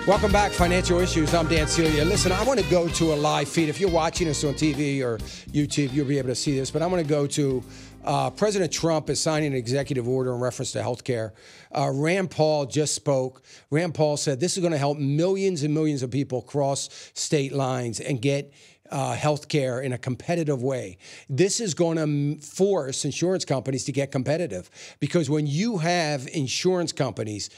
Welcome back, Financial Issues. I'm Dan Celia. Listen, I want to go to a live feed. If you're watching us on TV or YouTube, you'll be able to see this. But I want to go to President Trump is signing an executive order in reference to health care. Rand Paul just spoke. Rand Paul said this is going to help millions and millions of people cross state lines and get health care in a competitive way. This is going to force insurance companies to get competitive, because when you have insurance companies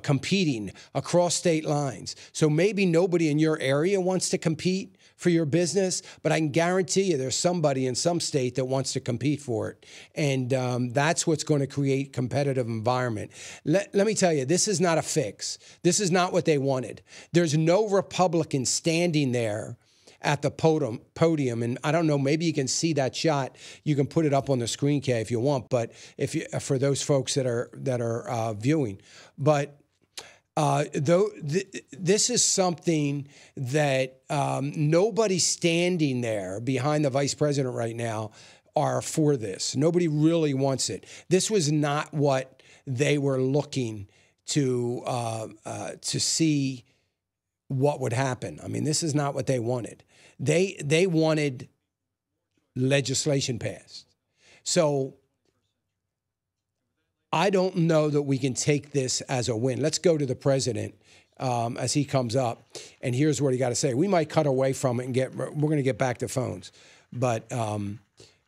competing across state lines, so maybe nobody in your area wants to compete for your business, but I can guarantee you there's somebody in some state that wants to compete for it. And that's what's going to create competitive environment. Let me tell you, this is not a fix. This is not what they wanted. There's no Republican standing there at the podium, and I don't know, maybe you can see that shot. You can put it up on the screen, Kay, if you want, but if you, for those folks that are viewing. But this is something that nobody standing there behind the vice president right now are for this. Nobody really wants it. This was not what they were looking to see what would happen. I mean, this is not what they wanted. They wanted legislation passed. So I don't know that we can take this as a win. Let's go to the president as he comes up, and here's what he got to say. We might cut away from it and we're going to get back to phones, but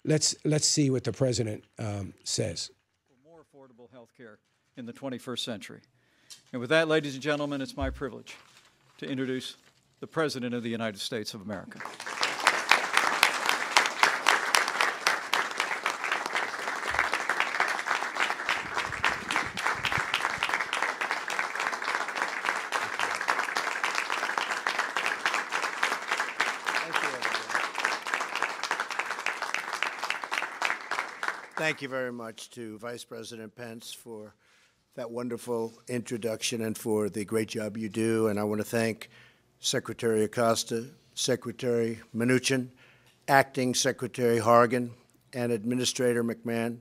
let's see what the president says. For more affordable health care in the 21st century. And with that, ladies and gentlemen, it's my privilege to introduce the President of the United States of America. Thank you very much to Vice President Pence for that wonderful introduction and for the great job you do. And I want to thank Secretary Acosta, Secretary Mnuchin, Acting Secretary Hargan, and Administrator McMahon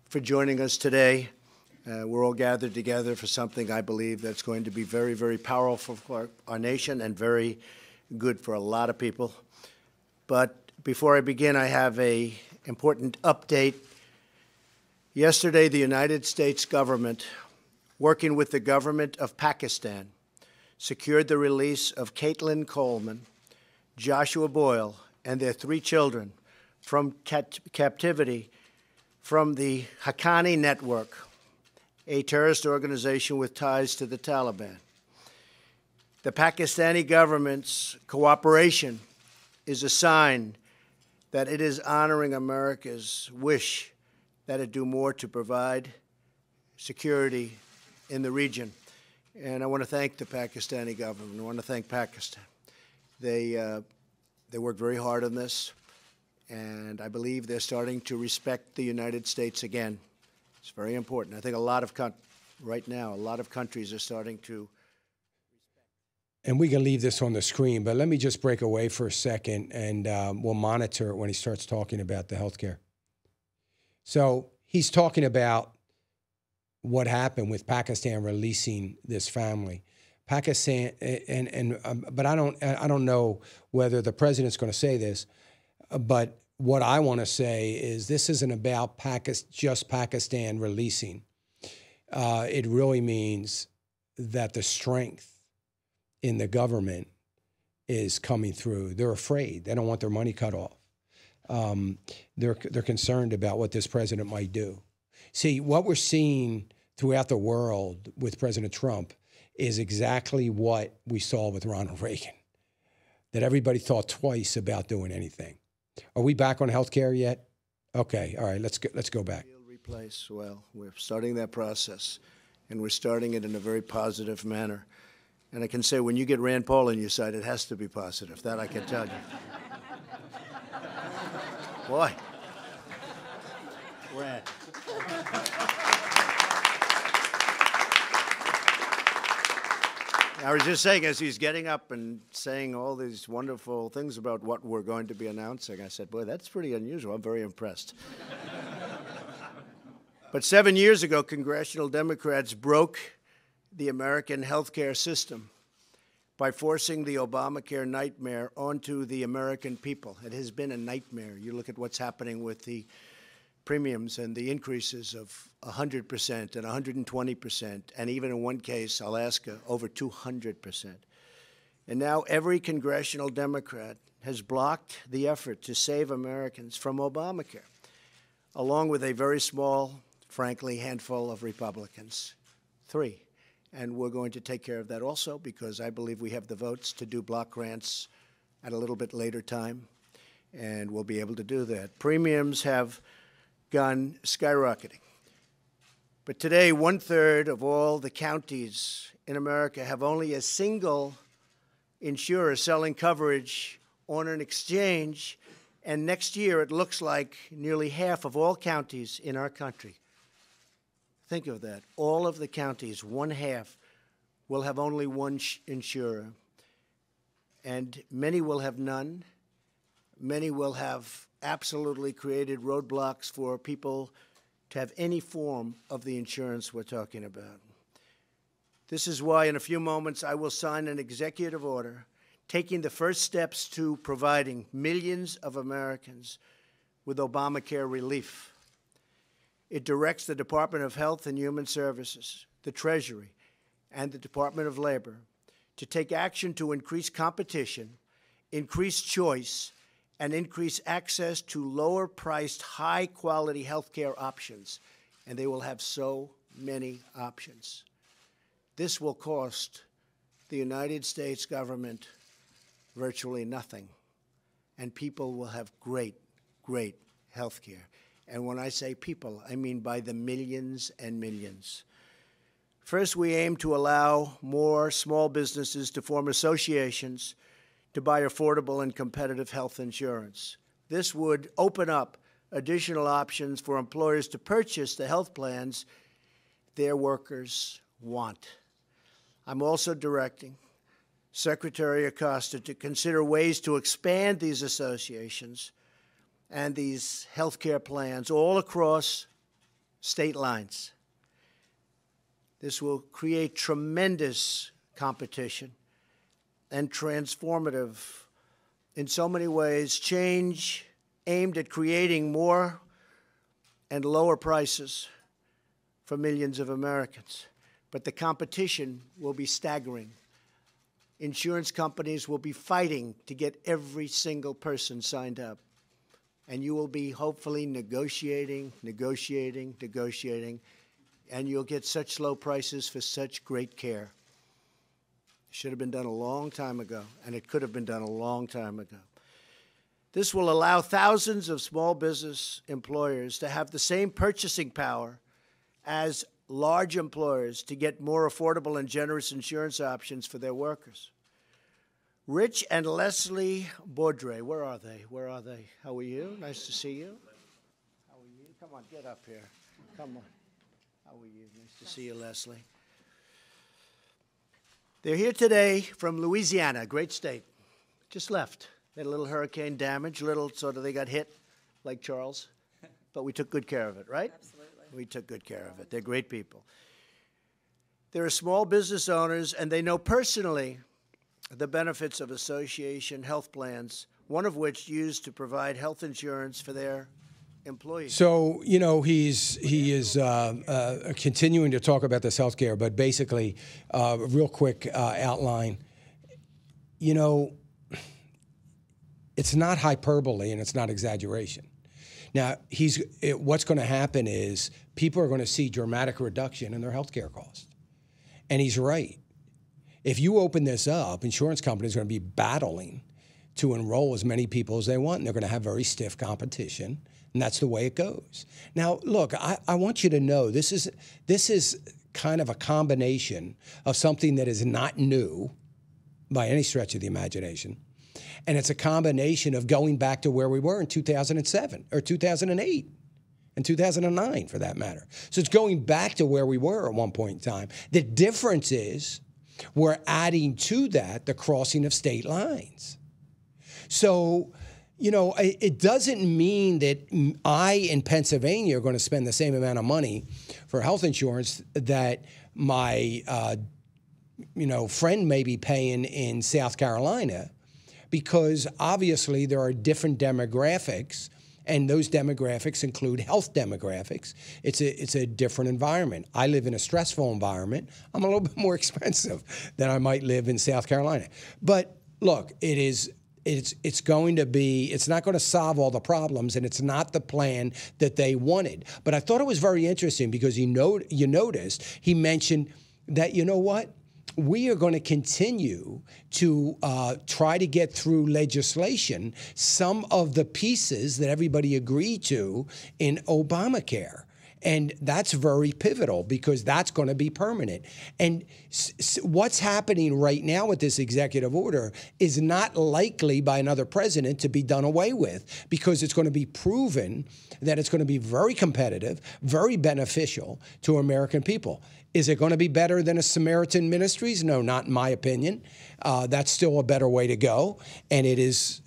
for joining us today. We're all gathered together for something I believe that's going to be very, very powerful for our nation and very good for a lot of people. But before I begin, I have an important update. Yesterday, the United States government, working with the government of Pakistan, secured the release of Caitlin Coleman, Joshua Boyle, and their 3 children from captivity from the Haqqani Network, a terrorist organization with ties to the Taliban. The Pakistani government's cooperation is a sign that it is honoring America's wish that it do more to provide security in the region. And I want to thank the Pakistani government. I want to thank Pakistan. They worked very hard on this, and I believe they're starting to respect the United States again. It's very important. I think right now, a lot of countries are starting to. And we can leave this on the screen, but let me just break away for a second, and we'll monitor it when he starts talking about the healthcare. So he's talking about what happened with Pakistan releasing this family. Pakistan, but I don't know whether the president's going to say this, but what I want to say is this isn't about just Pakistan releasing. It really means that the strength in the government is coming through. They're afraid. They don't want their money cut off. They're concerned about what this president might do. See, what we're seeing throughout the world with President Trump is exactly what we saw with Ronald Reagan, that everybody thought twice about doing anything. Are we back on healthcare yet? Okay, all right, let's go back. Replace, well, we're starting that process, and we're starting it in a very positive manner. And I can say when you get Rand Paul on your side, it has to be positive. That I can tell you. Boy. Rand. I was just saying, as he's getting up and saying all these wonderful things about what we're going to be announcing, I said, boy, that's pretty unusual. I'm very impressed. But 7 years ago, congressional Democrats broke the American healthcare system by forcing the Obamacare nightmare onto the American people. It has been a nightmare. You look at what's happening with the premiums and the increases of 100% and 120%, and even in one case, Alaska, over 200%. And now every congressional Democrat has blocked the effort to save Americans from Obamacare, along with a very small, frankly, handful of Republicans. 3. And we're going to take care of that also because I believe we have the votes to do block grants at a little bit later time, and we'll be able to do that. Premiums have gone skyrocketing. But today, 1/3 of all the counties in America have only a single insurer selling coverage on an exchange, and next year it looks like nearly half of all counties in our country. Think of that. All of the counties, 1/2, will have only one insurer, and many will have none. Many will have absolutely created roadblocks for people to have any form of the insurance we're talking about. This is why in a few moments I will sign an executive order taking the first steps to providing millions of Americans with Obamacare relief. It directs the Department of Health and Human Services, the Treasury, and the Department of Labor to take action to increase competition, increase choice, and increase access to lower-priced, high-quality health care options. And they will have so many options. This will cost the United States government virtually nothing, and people will have great, great health care. And when I say people, I mean by the millions and millions. First, we aim to allow more small businesses to form associations to buy affordable and competitive health insurance. This would open up additional options for employers to purchase the health plans their workers want. I'm also directing Secretary Acosta to consider ways to expand these associations and these health care plans all across state lines. This will create tremendous competition and transformative, in so many ways, change aimed at creating more and lower prices for millions of Americans. But the competition will be staggering. Insurance companies will be fighting to get every single person signed up. And you will be hopefully negotiating, and you'll get such low prices for such great care. It should have been done a long time ago, and it could have been done a long time ago. This will allow thousands of small business employers to have the same purchasing power as large employers to get more affordable and generous insurance options for their workers. Rich and Leslie Baudry, where are they? Where are they? How are you? Nice to see you. How are you? Come on, get up here. Come on. How are you? Nice to see you, Leslie. They're here today from Louisiana, great state. Just left. They had a little hurricane damage, they got hit like Charles, but we took good care of it, right? Absolutely. We took good care of it. They're great people. They're small business owners, and they know personally the benefits of association health plans, one of which used to provide health insurance for their employees. So, he is continuing to talk about this health care, but basically, real quick outline, it's not hyperbole and it's not exaggeration. Now, what's going to happen is people are going to see dramatic reduction in their health care costs. And he's right. If you open this up, insurance companies are going to be battling to enroll as many people as they want, and they're going to have very stiff competition, and that's the way it goes. Now, look, I want you to know this is kind of a combination of something that is not new by any stretch of the imagination, and it's a combination of going back to where we were in 2007 or 2008 and 2009, for that matter. So it's going back to where we were at one point in time. The difference is we're adding to that the crossing of state lines. So, it doesn't mean that I in Pennsylvania are going to spend the same amount of money for health insurance that my friend may be paying in South Carolina, because obviously there are different demographics, and those demographics include health demographics. It's a different environment. I live in a stressful environment. I'm a little bit more expensive than I might live in South Carolina. But look, it's not going to solve all the problems, and it's not the plan that they wanted. But I thought it was very interesting because you noticed he mentioned that, you know what? We are going to continue to try to get through legislation some of the pieces that everybody agreed to in Obamacare. And that's very pivotal because that's going to be permanent. And what's happening right now with this executive order is not likely by another president to be done away with, because it's going to be proven that it's going to be very competitive, very beneficial to American people. Is it going to be better than a Samaritan Ministries? No, not in my opinion. That's still a better way to go. And it is,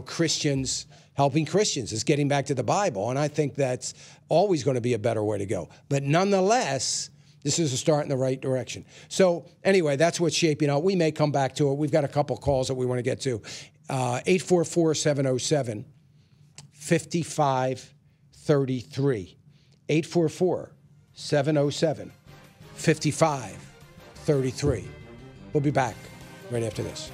Christians helping Christians. It's getting back to the Bible. And I think that's always going to be a better way to go. But nonetheless, this is a start in the right direction. So anyway, that's what's shaping out. We may come back to it. We've got a couple calls that we want to get to. 844-707-5533. 844-707-5533. We'll be back right after this.